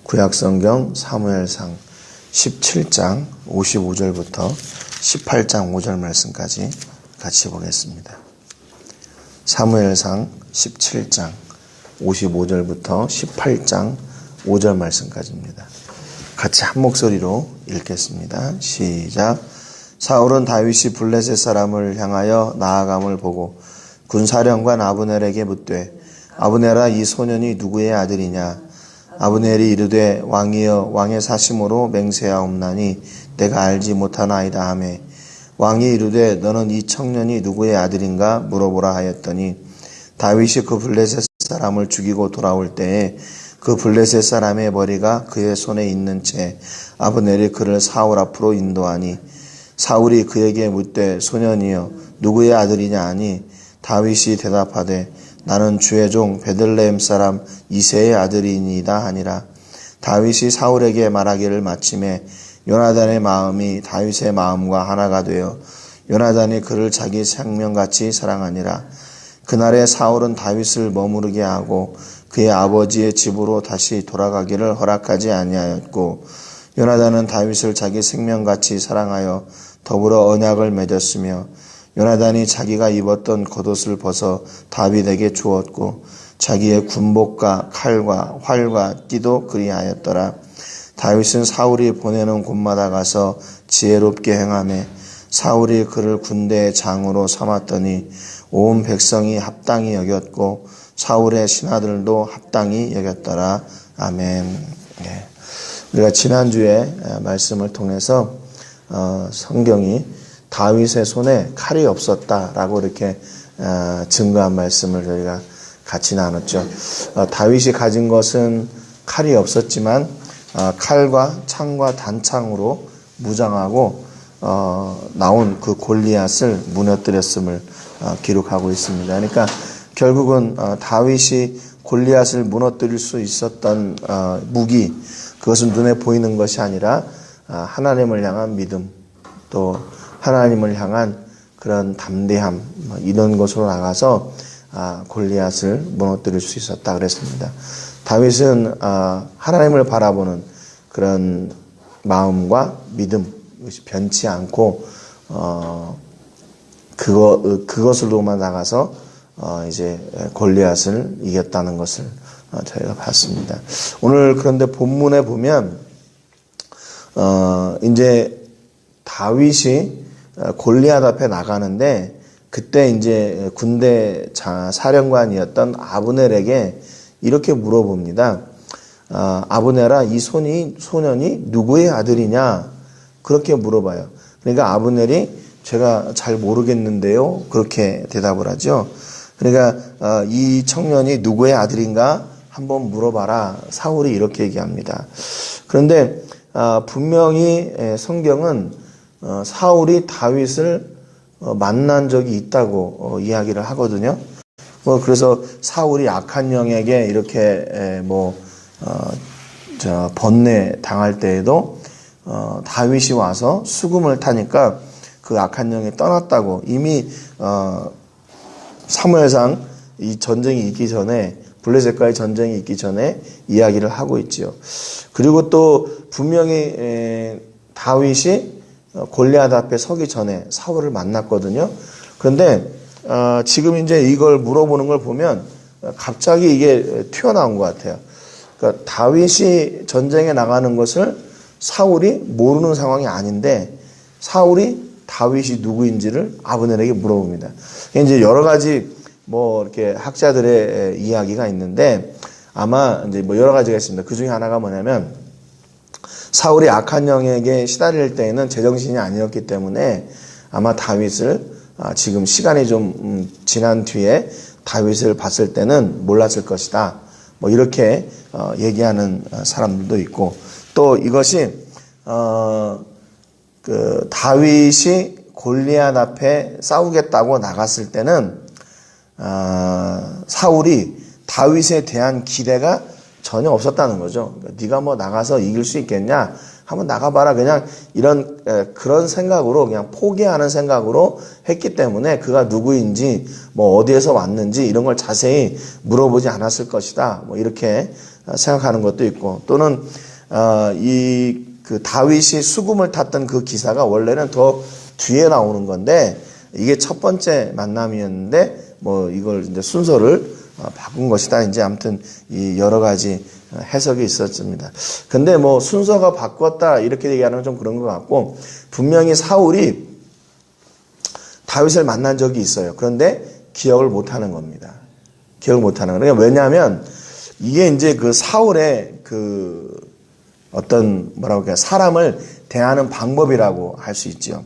구약성경 사무엘상 17장 55절부터 18장 5절 말씀까지 같이 보겠습니다. 사무엘상 17장 55절부터 18장 5절 말씀까지입니다. 같이 한 목소리로 읽겠습니다. 시작. 사울은 다윗이 블레셋 사람을 향하여 나아감을 보고 군사령관 아브넬에게 묻되 아브넬아, 이 소년이 누구의 아들이냐? 아브넬이 이르되 왕이여, 왕의 사심으로 맹세하옵나니 내가 알지 못하나이다 하매 왕이 이르되 너는 이 청년이 누구의 아들인가 물어보라 하였더니 다윗이 그 블레셋 사람을 죽이고 돌아올 때에 그 블레셋 사람의 머리가 그의 손에 있는 채 아브넬이 그를 사울 앞으로 인도하니 사울이 그에게 묻되 소년이여 누구의 아들이냐 하니 다윗이 대답하되 나는 주의 종 베들레헴 사람 이새의 아들이니이다 하니라. 다윗이 사울에게 말하기를 마침에 요나단의 마음이 다윗의 마음과 하나가 되어 요나단이 그를 자기 생명같이 사랑하니라. 그날에 사울은 다윗을 머무르게 하고 그의 아버지의 집으로 다시 돌아가기를 허락하지 아니하였고 요나단은 다윗을 자기 생명같이 사랑하여 더불어 언약을 맺었으며 요나단이 자기가 입었던 겉옷을 벗어 다윗에게 주었고 자기의 군복과 칼과 활과 띠도 그리하였더라. 다윗은 사울이 보내는 곳마다 가서 지혜롭게 행하며 사울이 그를 군대의 장으로 삼았더니 온 백성이 합당히 여겼고 사울의 신하들도 합당히 여겼더라. 아멘. 우리가 지난주에 말씀을 통해서 성경이 다윗의 손에 칼이 없었다라고 이렇게 증거한 말씀을 저희가 같이 나눴죠. 다윗이 가진 것은 칼이 없었지만 칼과 창과 단창으로 무장하고 나온 그 골리앗을 무너뜨렸음을 기록하고 있습니다. 그러니까 결국은 다윗이 골리앗을 무너뜨릴 수 있었던 무기, 그것은 눈에 보이는 것이 아니라 하나님을 향한 믿음, 또 하나님을 향한 그런 담대함, 이런 것으로 나가서 골리앗을 무너뜨릴 수 있었다 그랬습니다. 다윗은 하나님을 바라보는 그런 마음과 믿음, 이것이 변치 않고 그것으로만 나가서 이제 골리앗을 이겼다는 것을 저희가 봤습니다. 오늘 그런데 본문에 보면 이제 다윗이 골리앗 앞에 나가는데 그때 이제 군대 사령관이었던 아브넬에게 이렇게 물어봅니다. 아브넬아, 이 소년이 누구의 아들이냐? 그렇게 물어봐요. 그러니까 아브넬이 제가 잘 모르겠는데요. 그렇게 대답을 하죠. 그러니까 이 청년이 누구의 아들인가 한번 물어봐라. 사울이 이렇게 얘기합니다. 그런데 분명히 성경은 사울이 다윗을 만난 적이 있다고 이야기를 하거든요. 그래서 사울이 악한 영에게 이렇게 번뇌 당할 때에도 다윗이 와서 수금을 타니까 그 악한 영이 떠났다고 이미 사무엘상 이 전쟁이 있기 전에 블레셋과의 전쟁이 있기 전에 이야기를 하고 있지요. 그리고 또 분명히 다윗이 골리앗 앞에 서기 전에 사울을 만났거든요. 그런데 지금 이제 이걸 물어보는 걸 보면 갑자기 이게 튀어나온 것 같아요. 그러니까 다윗이 전쟁에 나가는 것을 사울이 모르는 상황이 아닌데 사울이 다윗이 누구인지를 아브넬에게 물어봅니다. 이제 여러 가지 이렇게 학자들의 이야기가 있는데 아마 이제 여러 가지가 있습니다. 그 중에 하나가 뭐냐면 사울이 악한 영에게 시달릴 때에는 제정신이 아니었기 때문에 아마 다윗을 지금 시간이 좀 지난 뒤에 다윗을 봤을 때는 몰랐을 것이다. 이렇게 얘기하는 사람들도 있고 또 이것이 그 다윗이 골리앗 앞에 싸우겠다고 나갔을 때는 사울이 다윗에 대한 기대가 전혀 없었다는 거죠. 네가 나가서 이길 수 있겠냐? 한번 나가봐라. 그냥 그런 생각으로 그냥 포기하는 생각으로 했기 때문에 그가 누구인지 어디에서 왔는지 이런 걸 자세히 물어보지 않았을 것이다. 이렇게 생각하는 것도 있고, 또는 그 다윗이 수금을 탔던 그 기사가 원래는 더 뒤에 나오는 건데, 이게 첫 번째 만남이었는데 뭐 이걸 이제 순서를 바꾼 것이다. 이제 아무튼 이 여러 가지 해석이 있었습니다. 근데 뭐 순서가 바꿨다 이렇게 얘기하는 건 좀 그런 것 같고, 분명히 사울이 다윗을 만난 적이 있어요. 그런데 기억을 못 하는 겁니다. 기억을 못 하는 거예요. 왜냐하면 이게 이제 그 사울의 그 어떤 뭐라고 할까요? 사람을 대하는 방법이라고 할 수 있죠.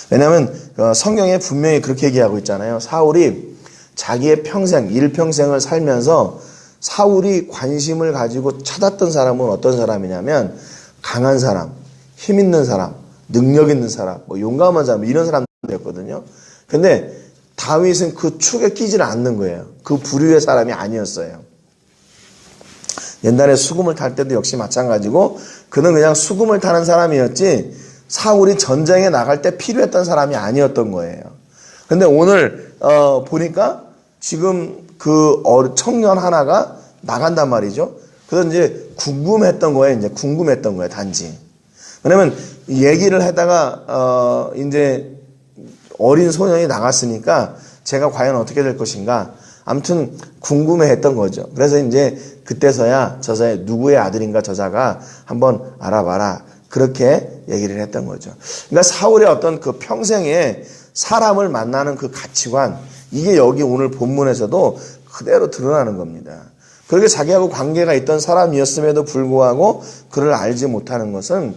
왜냐하면 성경에 분명히 그렇게 얘기하고 있잖아요. 사울이 자기의 평생, 일평생을 살면서 사울이 관심을 가지고 찾았던 사람은 어떤 사람이냐면 강한 사람, 힘 있는 사람, 능력 있는 사람, 뭐 용감한 사람, 이런 사람들이었거든요. 근데 다윗은 그 축에 끼지는 않는 거예요. 그 부류의 사람이 아니었어요. 옛날에 수금을 탈 때도 역시 마찬가지고 그는 그냥 수금을 타는 사람이었지 사울이 전쟁에 나갈 때 필요했던 사람이 아니었던 거예요. 근데 오늘 보니까 지금 그 청년 하나가 나간단 말이죠. 그래서 이제 궁금했던 거예요. 이제 궁금했던 거예요. 단지. 왜냐면 얘기를 하다가 이제 어린 소년이 나갔으니까 제가 과연 어떻게 될 것인가. 아무튼 궁금해했던 거죠. 그래서 이제 그때서야 저자의 누구의 아들인가 저자가 한번 알아봐라. 그렇게 얘기를 했던 거죠. 그러니까 사울의 어떤 그 평생에 사람을 만나는 그 가치관, 이게 여기 오늘 본문에서도 그대로 드러나는 겁니다. 그렇게 자기하고 관계가 있던 사람이었음에도 불구하고 그를 알지 못하는 것은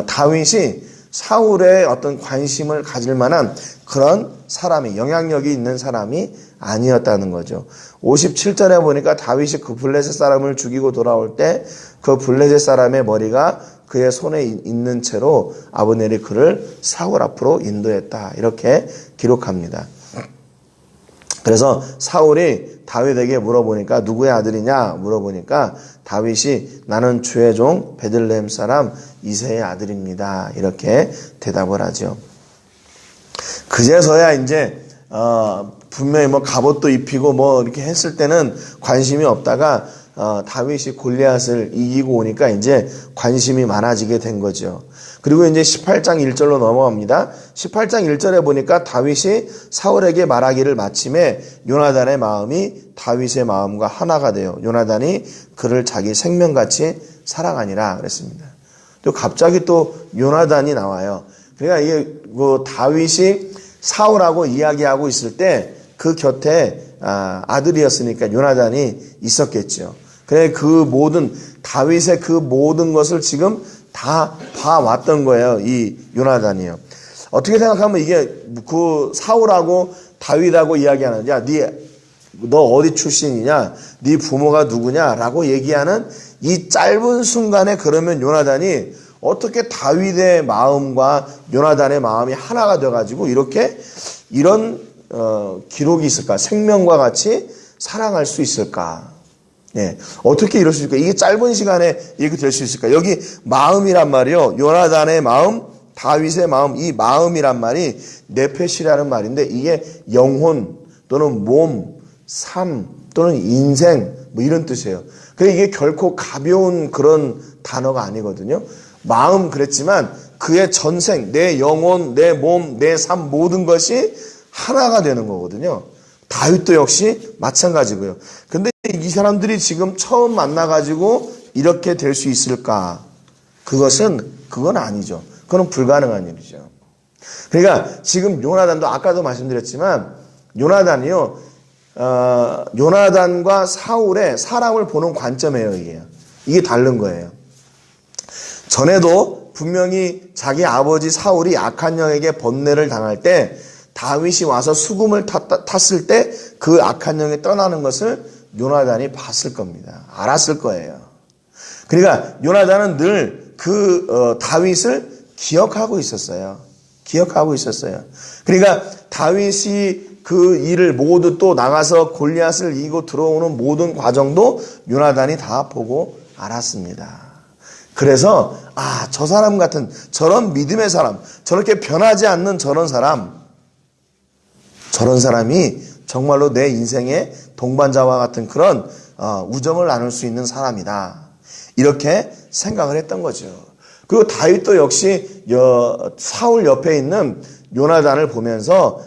다윗이 사울의 어떤 관심을 가질 만한 그런 사람이, 영향력이 있는 사람이 아니었다는 거죠. 57절에 보니까 다윗이 그 블레셋 사람을 죽이고 돌아올 때 그 블레셋 사람의 머리가 그의 손에 있는 채로 아브넬이 그를 사울 앞으로 인도했다. 이렇게 기록합니다. 그래서 사울이 다윗에게 물어보니까 누구의 아들이냐 물어보니까 다윗이 나는 주의 종 베들레헴 사람 이새의 아들입니다. 이렇게 대답을 하죠. 그제서야 이제 분명히 뭐 갑옷도 입히고 뭐 이렇게 했을 때는 관심이 없다가 다윗이 골리앗을 이기고 오니까 이제 관심이 많아지게 된 거죠. 그리고 이제 18장 1절로 넘어갑니다. 18장 1절에 보니까 다윗이 사울에게 말하기를 마침에 요나단의 마음이 다윗의 마음과 하나가 되어 요나단이 그를 자기 생명같이 사랑하니라 그랬습니다. 또 갑자기 또 요나단이 나와요. 그러니까 이게 그 다윗이 사울하고 이야기하고 있을 때 그 곁에 아들이었으니까 요나단이 있었겠죠. 그래 그 모든 다윗의 그 모든 것을 지금 다 봐왔던 거예요. 이 요나단이요. 어떻게 생각하면 이게 그 사울하고 다윗하고 이야기하는, 야, 너 어디 출신이냐? 네 부모가 누구냐라고 얘기하는 이 짧은 순간에 그러면 요나단이 어떻게 다윗의 마음과 요나단의 마음이 하나가 돼가지고 이런 기록이 있을까? 생명과 같이 사랑할 수 있을까? 예, 어떻게 이럴 수 있을까? 이게 짧은 시간에 이렇게 될 수 있을까? 여기 마음이란 말이요. 요나단의 마음, 다윗의 마음, 이 마음이란 말이 네페시라는 말인데 이게 영혼 또는 몸, 삶 또는 인생 뭐 이런 뜻이에요. 그래 이게 결코 가벼운 그런 단어가 아니거든요. 마음 그랬지만 그의 전생, 내 영혼, 내 몸, 내 삶 모든 것이 하나가 되는 거거든요. 다윗도 역시 마찬가지고요. 근데 이 사람들이 지금 처음 만나가지고 이렇게 될 수 있을까? 그건 아니죠. 그건 불가능한 일이죠. 그러니까 지금 요나단도 아까도 말씀드렸지만 요나단이요, 요나단과 사울의 사람을 보는 관점이에요. 이게 다른 거예요. 전에도 분명히 자기 아버지 사울이 악한 영에게 번뇌를 당할 때 다윗이 와서 수금을 탔을 때 그 악한 영이 떠나는 것을 요나단이 봤을 겁니다. 알았을 거예요. 그러니까 요나단은 늘 다윗을 기억하고 있었어요. 그러니까 다윗이 그 일을 모두 또 나가서 골리앗을 이기고 들어오는 모든 과정도 요나단이 다 보고 알았습니다. 그래서 저 사람 같은 저런 믿음의 사람, 저렇게 변하지 않는 저런 사람이 정말로 내 인생의 동반자와 같은 그런 우정을 나눌 수 있는 사람이다. 이렇게 생각을 했던 거죠. 그리고 다윗도 역시 사울 옆에 있는 요나단을 보면서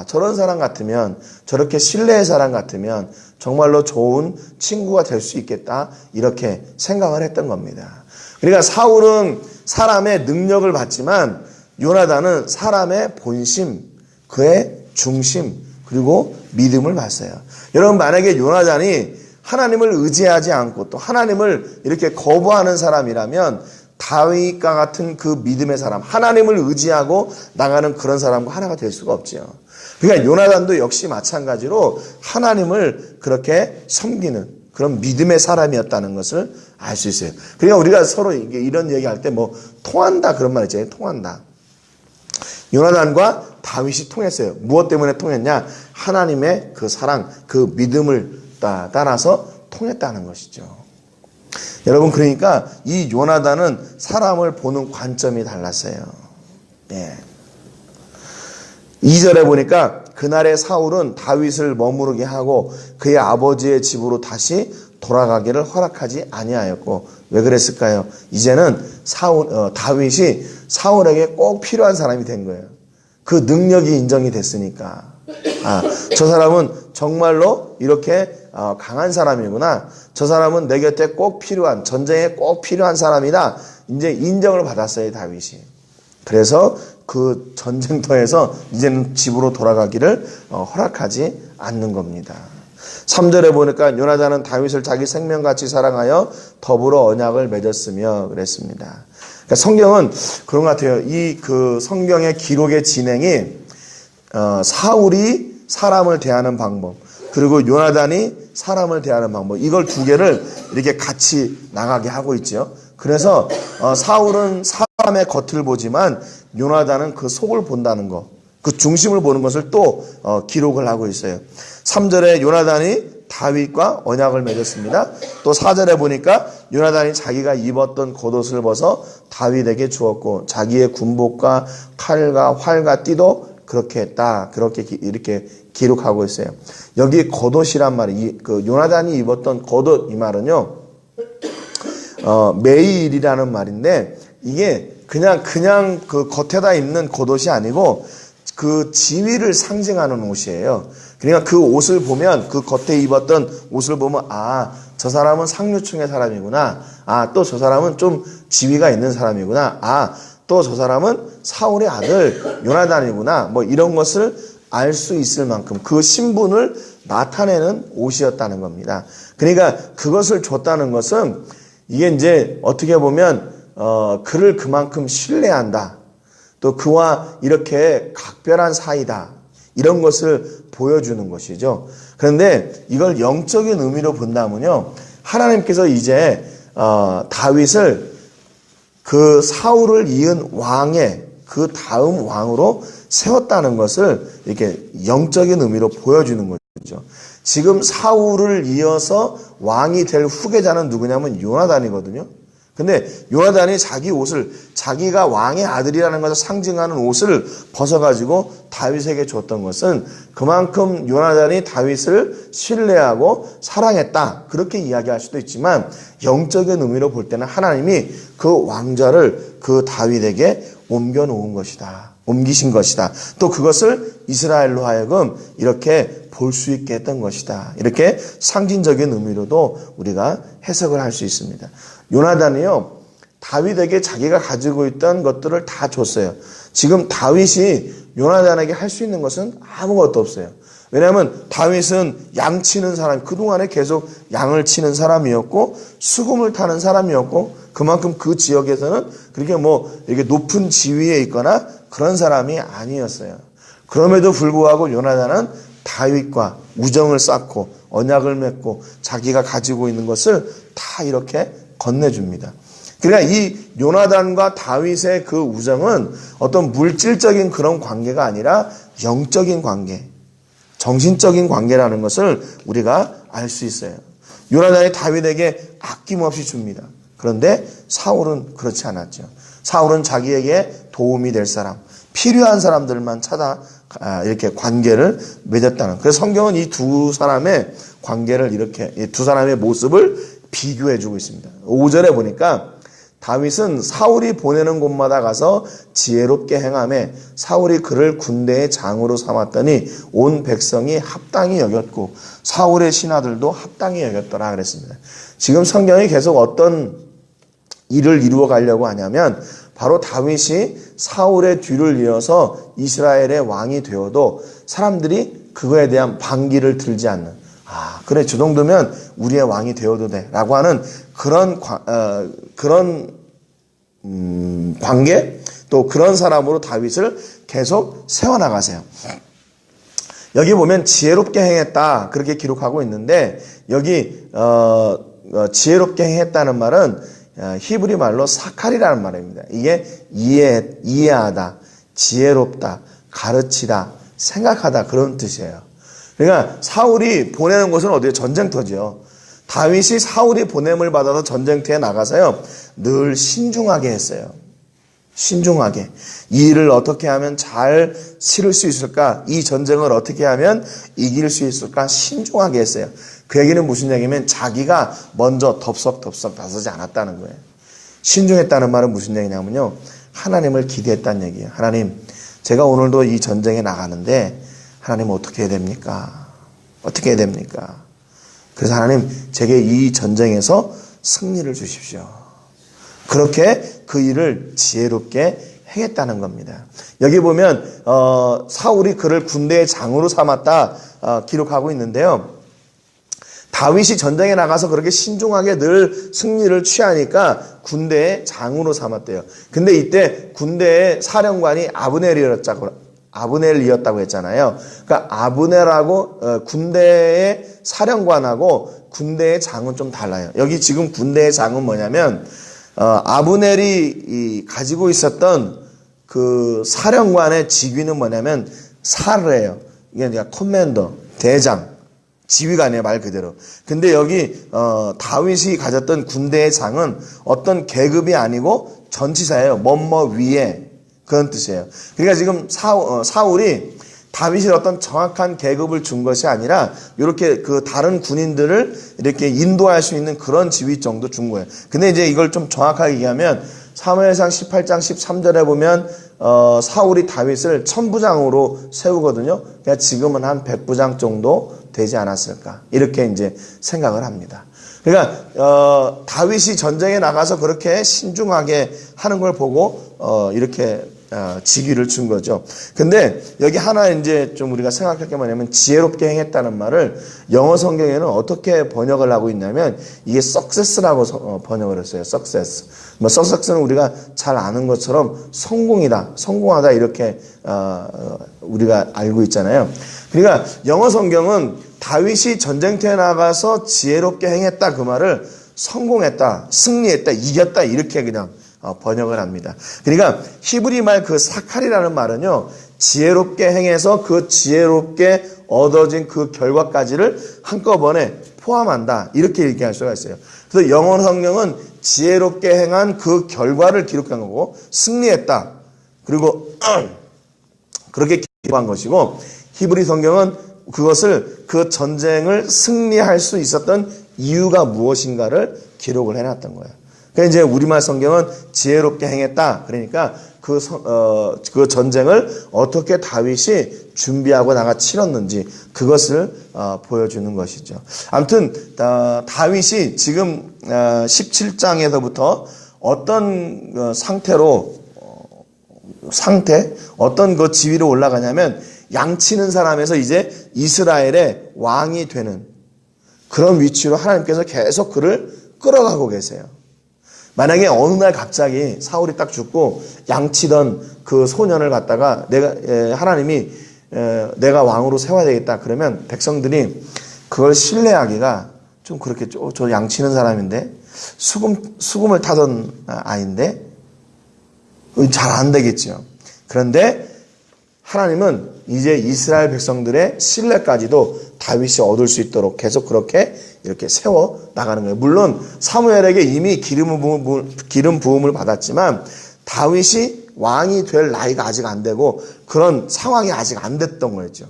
저런 사람 같으면, 저렇게 신뢰의 사람 같으면 정말로 좋은 친구가 될 수 있겠다, 이렇게 생각을 했던 겁니다. 그러니까 사울은 사람의 능력을 봤지만 요나단은 사람의 본심, 그의 중심, 그리고 믿음을 봤어요. 여러분, 만약에 요나단이 하나님을 의지하지 않고 또 하나님을 이렇게 거부하는 사람이라면 다윗과 같은 그 믿음의 사람, 하나님을 의지하고 나가는 그런 사람과 하나가 될 수가 없죠. 그러니까 요나단도 역시 마찬가지로 하나님을 그렇게 섬기는 그런 믿음의 사람이었다는 것을 알 수 있어요. 그러니까 우리가 서로 이런 얘기할 때 통한다 그런 말 있잖아요. 통한다. 요나단과 다윗이 통했어요. 무엇 때문에 통했냐? 하나님의 그 사랑, 그 믿음을 따라서 통했다는 것이죠. 여러분, 그러니까 이 요나단은 사람을 보는 관점이 달랐어요. 2절에 보니까 그날의 사울은 다윗을 머무르게 하고 그의 아버지의 집으로 다시 돌아가기를 허락하지 아니하였고, 왜 그랬을까요? 이제는 다윗이 사울에게 꼭 필요한 사람이 된 거예요. 그 능력이 인정이 됐으니까. 저 사람은 정말로 이렇게 강한 사람이구나. 저 사람은 내 곁에 꼭 필요한, 전쟁에 꼭 필요한 사람이다. 이제 인정을 받았어요, 다윗이. 그래서 그 전쟁터에서 이제는 집으로 돌아가기를 허락하지 않는 겁니다. 3절에 보니까 요나단은 다윗을 자기 생명같이 사랑하여 더불어 언약을 맺었으며 그랬습니다. 그러니까 성경은 그런 것 같아요. 그 성경의 기록의 진행이 사울이 사람을 대하는 방법, 그리고 요나단이 사람을 대하는 방법, 이걸 두 개를 이렇게 같이 나가게 하고 있죠. 그래서 사울은 사람의 겉을 보지만 요나단은 그 속을 본다는 것, 그 중심을 보는 것을 또 기록을 하고 있어요. 3절에 요나단이 다윗과 언약을 맺었습니다. 또 4절에 보니까 요나단이 자기가 입었던 겉옷을 벗어 다윗에게 주었고 자기의 군복과 칼과 활과 띠도 그렇게 했다. 그렇게 이렇게 기록하고 있어요. 여기 겉옷이란 말이, 그 요나단이 입었던 겉옷, 이 말은요, 메일이라는 말인데, 이게 그냥 그 겉에다 입는 겉옷이 아니고 그 지위를 상징하는 옷이에요. 그러니까 그 옷을 보면, 그 겉에 입었던 옷을 보면, 저 사람은 상류층의 사람이구나. 또 저 사람은 좀 지위가 있는 사람이구나. 또 저 사람은 사울의 아들 요나단이구나. 이런 것을 알 수 있을 만큼 그 신분을 나타내는 옷이었다는 겁니다. 그러니까 그것을 줬다는 것은, 이게 이제 어떻게 보면 그를 그만큼 신뢰한다, 또 그와 이렇게 각별한 사이다, 이런 것을 보여주는 것이죠. 그런데 이걸 영적인 의미로 본다면요, 하나님께서 이제 다윗을 그 사울을 이은 왕의 그 다음 왕으로 세웠다는 것을 이렇게 영적인 의미로 보여주는 거죠. 지금 사울을 이어서 왕이 될 후계자는 누구냐면 요나단이거든요. 근데 요나단이 자기 옷을, 자기가 왕의 아들이라는 것을 상징하는 옷을 벗어가지고 다윗에게 줬던 것은 그만큼 요나단이 다윗을 신뢰하고 사랑했다, 그렇게 이야기할 수도 있지만, 영적인 의미로 볼 때는 하나님이 그 왕좌를 그 다윗에게 옮겨놓은 것이다, 옮기신 것이다, 또 그것을 이스라엘로 하여금 이렇게 볼 수 있게 했던 것이다, 이렇게 상징적인 의미로도 우리가 해석을 할 수 있습니다. 요나단이요, 다윗에게 자기가 가지고 있던 것들을 다 줬어요. 지금 다윗이 요나단에게 할 수 있는 것은 아무것도 없어요. 왜냐하면 다윗은 양 치는 사람, 그동안에 계속 양을 치는 사람이었고 수금을 타는 사람이었고, 그만큼 그 지역에서는 그렇게 이렇게 높은 지위에 있거나 그런 사람이 아니었어요. 그럼에도 불구하고 요나단은 다윗과 우정을 쌓고 언약을 맺고 자기가 가지고 있는 것을 다 이렇게 건네줍니다. 그러니까 이 요나단과 다윗의 그 우정은 어떤 물질적인 그런 관계가 아니라 영적인 관계, 정신적인 관계라는 것을 우리가 알 수 있어요. 요나단이 다윗에게 아낌없이 줍니다. 그런데 사울은 그렇지 않았죠. 사울은 자기에게 도움이 될 사람, 필요한 사람들만 찾아 이렇게 관계를 맺었다는. 그래서 성경은 이 두 사람의 관계를 이렇게, 이 두 사람의 모습을 비교해주고 있습니다. 5절에 보니까 다윗은 사울이 보내는 곳마다 가서 지혜롭게 행하며 사울이 그를 군대의 장으로 삼았더니 온 백성이 합당히 여겼고 사울의 신하들도 합당히 여겼더라 그랬습니다. 지금 성경이 계속 어떤 일을 이루어 가려고 하냐면 바로 다윗이 사울의 뒤를 이어서 이스라엘의 왕이 되어도 사람들이 그거에 대한 반기를 들지 않는, 그래 저 정도면 우리의 왕이 되어도 돼 라고 하는 그런 관계, 또 그런 사람으로 다윗을 계속 세워나가세요. 여기 보면 지혜롭게 행했다 그렇게 기록하고 있는데 여기 지혜롭게 행했다는 말은 히브리 말로 사칼이라는 말입니다. 이게 이해하다, 지혜롭다, 가르치다, 생각하다 그런 뜻이에요. 그러니까 사울이 보내는 곳은 어디에? 전쟁터지요. 다윗이 사울이 보냄을 받아서 전쟁터에 나가서요 늘 신중하게 했어요. 신중하게 이 일을 어떻게 하면 잘 치를 수 있을까, 이 전쟁을 어떻게 하면 이길 수 있을까 신중하게 했어요. 그 얘기는 무슨 얘기냐면 자기가 먼저 덥석덥석 나서지 않았다는 거예요. 신중했다는 말은 무슨 얘기냐면요, 하나님을 기대했다는 얘기예요. 하나님, 제가 오늘도 이 전쟁에 나가는데 하나님 어떻게 해야 됩니까? 어떻게 해야 됩니까? 그래서 하나님, 제게 이 전쟁에서 승리를 주십시오. 그렇게 그 일을 지혜롭게 행했다는 겁니다. 여기 보면 사울이 그를 군대의 장으로 삼았다 기록하고 있는데요. 다윗이 전쟁에 나가서 그렇게 신중하게 늘 승리를 취하니까 군대의 장으로 삼았대요. 근데 이때 군대의 사령관이 아브넬이었다고 했잖아요. 그러니까 아브넬하고 군대의 사령관하고 군대의 장은 좀 달라요. 여기 지금 군대의 장은 뭐냐면 아브넬이 가지고 있었던 그 사령관의 직위는 뭐냐면 사르예요. 이게 이제 커맨더, 대장, 지휘가 아니에요, 말 그대로. 근데 여기 다윗이 가졌던 군대의 장은 어떤 계급이 아니고 전치사예요. 뭐뭐 위에, 그런 뜻이에요. 그러니까 지금 사울이 다윗이 어떤 정확한 계급을 준 것이 아니라 이렇게 그 다른 군인들을 이렇게 인도할 수 있는 그런 지위 정도 준 거예요. 근데 이제 이걸 좀 정확하게 얘기하면 사무엘상 18장 13절에 보면 사울이 다윗을 천부장으로 세우거든요. 그러니까 지금은 한 100부장 정도 되지 않았을까, 이렇게 이제 생각을 합니다. 그러니까 다윗이 전쟁에 나가서 그렇게 신중하게 하는 걸 보고 이렇게 직위를 준 거죠. 근데 여기 하나 이제 좀 우리가 생각할 게 뭐냐면 지혜롭게 행했다는 말을 영어 성경에는 어떻게 번역을 하고 있냐면 이게 success라고 번역을 했어요. success. success는 우리가 잘 아는 것처럼 성공이다, 성공하다 이렇게 우리가 알고 있잖아요. 그러니까 영어 성경은 다윗이 전쟁터에 나가서 지혜롭게 행했다 그 말을 성공했다, 승리했다, 이겼다 이렇게 그냥 번역을 합니다. 그러니까 히브리 말 그 사칼이라는 말은요, 지혜롭게 행해서 그 지혜롭게 얻어진 그 결과까지를 한꺼번에 포함한다 이렇게 얘기할 수가 있어요. 그래서 영어 성경은 지혜롭게 행한 그 결과를 기록한 거고 승리했다, 그리고 그렇게 기록한 것이고, 히브리 성경은 그것을 그 전쟁을 승리할 수 있었던 이유가 무엇인가를 기록을 해놨던 거예요. 그러니까 이제 우리말 성경은 지혜롭게 행했다. 그러니까 그 전쟁을 어떻게 다윗이 준비하고 나가 치렀는지 그것을 보여주는 것이죠. 아무튼 다윗이 지금 17장에서부터 어떤 어떤 그 지위로 올라가냐면 양치는 사람에서 이제 이스라엘의 왕이 되는 그런 위치로 하나님께서 계속 그를 끌어가고 계세요. 만약에 어느 날 갑자기 사울이 딱 죽고 양치던 그 소년을 갖다가 하나님이 내가 왕으로 세워야 되겠다 그러면 백성들이 그걸 신뢰하기가 좀 그렇게 저 양치는 사람인데 수금을 타던 아이인데 잘 안 되겠죠. 그런데 하나님은 이제 이스라엘 백성들의 신뢰까지도 다윗이 얻을 수 있도록 계속 그렇게 이렇게 세워 나가는 거예요. 물론 사무엘에게 이미 기름 부음을 받았지만 다윗이 왕이 될 나이가 아직 안 되고 그런 상황이 아직 안 됐던 거였죠.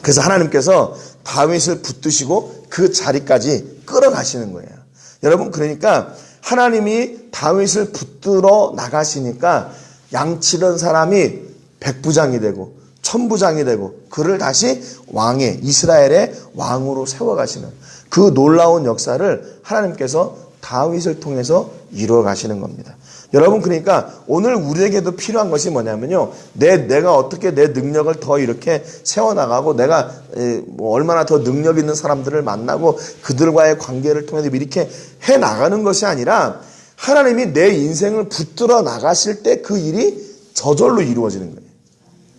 그래서 하나님께서 다윗을 붙드시고 그 자리까지 끌어가시는 거예요. 여러분, 그러니까 하나님이 다윗을 붙들어 나가시니까 양치던 사람이 백부장이 되고 천부장이 되고 그를 다시 왕의, 이스라엘의 왕으로 세워가시는 그 놀라운 역사를 하나님께서 다윗을 통해서 이루어 가시는 겁니다. 여러분, 그러니까 오늘 우리에게도 필요한 것이 뭐냐면요, 내가 어떻게 내 능력을 더 이렇게 세워나가고 내가 얼마나 더 능력 있는 사람들을 만나고 그들과의 관계를 통해서 이렇게 해나가는 것이 아니라 하나님이 내 인생을 붙들어 나가실 때 그 일이 저절로 이루어지는 거예요.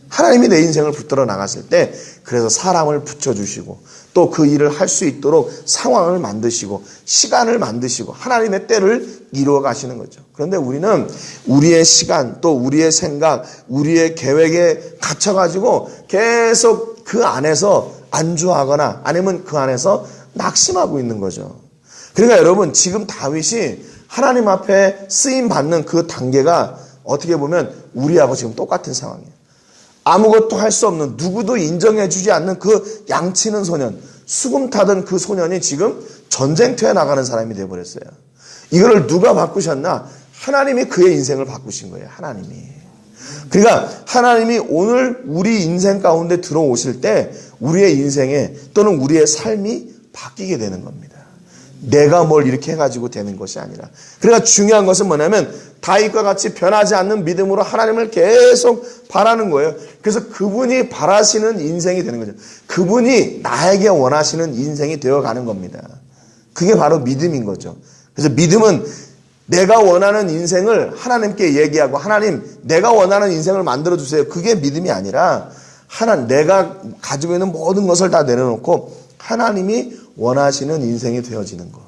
하나님이 내 인생을 붙들어 나갔을 때 그래서 사람을 붙여주시고 또 그 일을 할 수 있도록 상황을 만드시고 시간을 만드시고 하나님의 때를 이루어 가시는 거죠. 그런데 우리는 우리의 시간 또 우리의 생각 우리의 계획에 갇혀가지고 계속 그 안에서 안주하거나 아니면 그 안에서 낙심하고 있는 거죠. 그러니까 여러분, 지금 다윗이 하나님 앞에 쓰임 받는 그 단계가 어떻게 보면 우리하고 지금 똑같은 상황이에요. 아무것도 할 수 없는, 누구도 인정해주지 않는 그 양치는 소년, 수금 타던 그 소년이 지금 전쟁터에 나가는 사람이 되어버렸어요. 이거를 누가 바꾸셨나? 하나님이 그의 인생을 바꾸신 거예요. 하나님이. 그러니까 하나님이 오늘 우리 인생 가운데 들어오실 때 우리의 인생에 또는 우리의 삶이 바뀌게 되는 겁니다. 내가 뭘 이렇게 해가지고 되는 것이 아니라. 그러니까 중요한 것은 뭐냐면 다윗과 같이 변하지 않는 믿음으로 하나님을 계속 바라는 거예요. 그래서 그분이 바라시는 인생이 되는 거죠. 그분이 나에게 원하시는 인생이 되어가는 겁니다. 그게 바로 믿음인 거죠. 그래서 믿음은 내가 원하는 인생을 하나님께 얘기하고 하나님 내가 원하는 인생을 만들어주세요. 그게 믿음이 아니라 내가 가지고 있는 모든 것을 다 내려놓고 하나님이 원하시는 인생이 되어지는 것.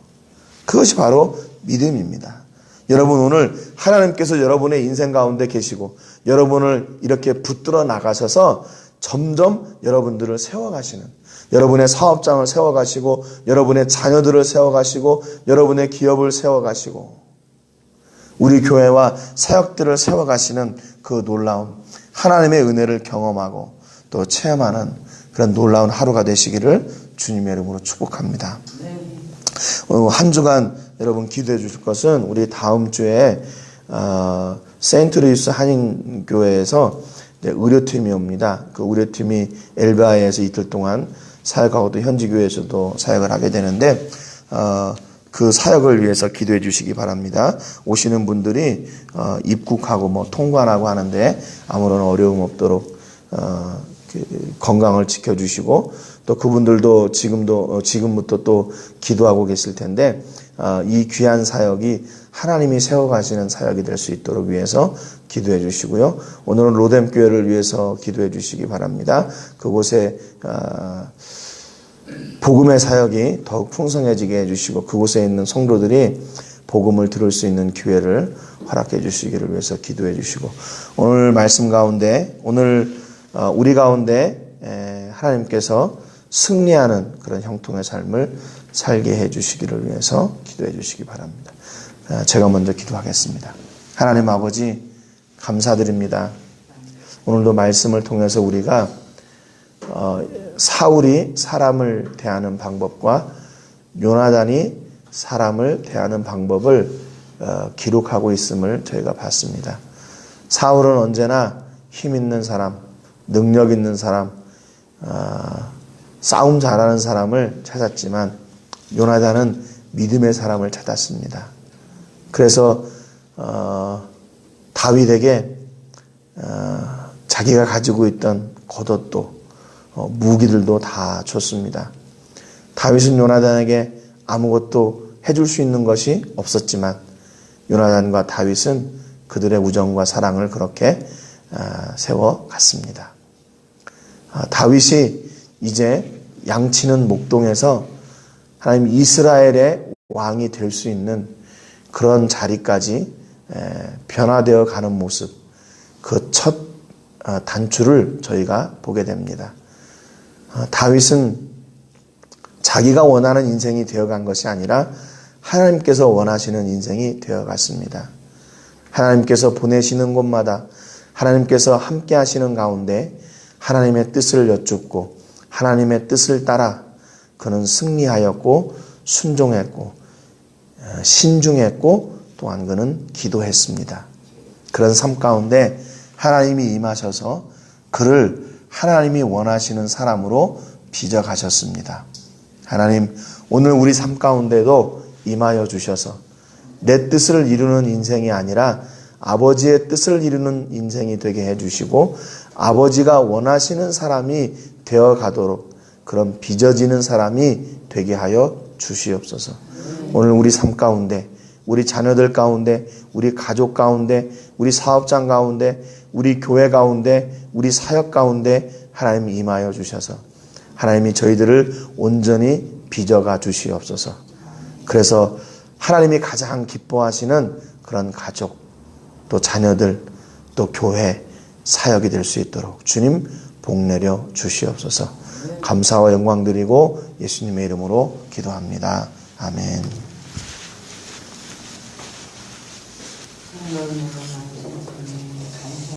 그것이 바로 믿음입니다. 여러분, 오늘 하나님께서 여러분의 인생 가운데 계시고 여러분을 이렇게 붙들어 나가셔서 점점 여러분들을 세워가시는, 여러분의 사업장을 세워가시고 여러분의 자녀들을 세워가시고 여러분의 기업을 세워가시고 우리 교회와 사역들을 세워가시는 그 놀라운 하나님의 은혜를 경험하고 또 체험하는 그런 놀라운 하루가 되시기를 주님의 이름으로 축복합니다. 한 주간 여러분 기도해 주실 것은 우리 다음 주에 세인트루이스 한인교회에서 의료팀이 옵니다. 그 의료팀이 엘바에서 이틀 동안 사역하고 또 현지교회에서도 사역을 하게 되는데 그 사역을 위해서 기도해 주시기 바랍니다. 오시는 분들이 입국하고 통관하고 하는데 아무런 어려움 없도록 건강을 지켜주시고 또 그분들도 지금부터 또 기도하고 계실 텐데 이 귀한 사역이 하나님이 세워가시는 사역이 될 수 있도록 위해서 기도해 주시고요. 오늘은 로뎀교회를 위해서 기도해 주시기 바랍니다. 그곳에 복음의 사역이 더욱 풍성해지게 해주시고 그곳에 있는 성도들이 복음을 들을 수 있는 기회를 허락해 주시기를 위해서 기도해 주시고 오늘 말씀 가운데 오늘 우리 가운데 하나님께서 승리하는 그런 형통의 삶을 살게 해 주시기를 위해서 기도해 주시기 바랍니다. 제가 먼저 기도하겠습니다. 하나님 아버지 감사드립니다. 오늘도 말씀을 통해서 우리가 사울이 사람을 대하는 방법과 요나단이 사람을 대하는 방법을 기록하고 있음을 저희가 봤습니다. 사울은 언제나 힘 있는 사람, 능력 있는 사람, 싸움 잘하는 사람을 찾았지만 요나단은 믿음의 사람을 찾았습니다. 그래서 다윗에게 자기가 가지고 있던 겉옷도 무기들도 다 줬습니다. 다윗은 요나단에게 아무것도 해줄 수 있는 것이 없었지만 요나단과 다윗은 그들의 우정과 사랑을 그렇게 세워갔습니다. 다윗이 이제 양치는 목동에서 하나님 이스라엘의 왕이 될 수 있는 그런 자리까지 변화되어 가는 모습, 그 첫 단추를 저희가 보게 됩니다. 다윗은 자기가 원하는 인생이 되어간 것이 아니라 하나님께서 원하시는 인생이 되어갔습니다. 하나님께서 보내시는 곳마다 하나님께서 함께 하시는 가운데 하나님의 뜻을 여쭙고 하나님의 뜻을 따라 그는 승리하였고 순종했고 신중했고 또한 그는 기도했습니다. 그런 삶 가운데 하나님이 임하셔서 그를 하나님이 원하시는 사람으로 빚어가셨습니다. 하나님, 오늘 우리 삶 가운데도 임하여 주셔서 내 뜻을 이루는 인생이 아니라 아버지의 뜻을 이루는 인생이 되게 해주시고 아버지가 원하시는 사람이 되어가도록 그런 빚어지는 사람이 되게 하여 주시옵소서. 오늘 우리 삶 가운데, 우리 자녀들 가운데, 우리 가족 가운데, 우리 사업장 가운데, 우리 교회 가운데, 우리 사역 가운데 하나님이 임하여 주셔서 하나님이 저희들을 온전히 빚어가 주시옵소서. 그래서 하나님이 가장 기뻐하시는 그런 가족, 또 자녀들, 또 교회, 사역이 될 수 있도록 주님 복내려 주시옵소서. 감사와 영광 드리고 예수님의 이름으로 기도합니다. 아멘.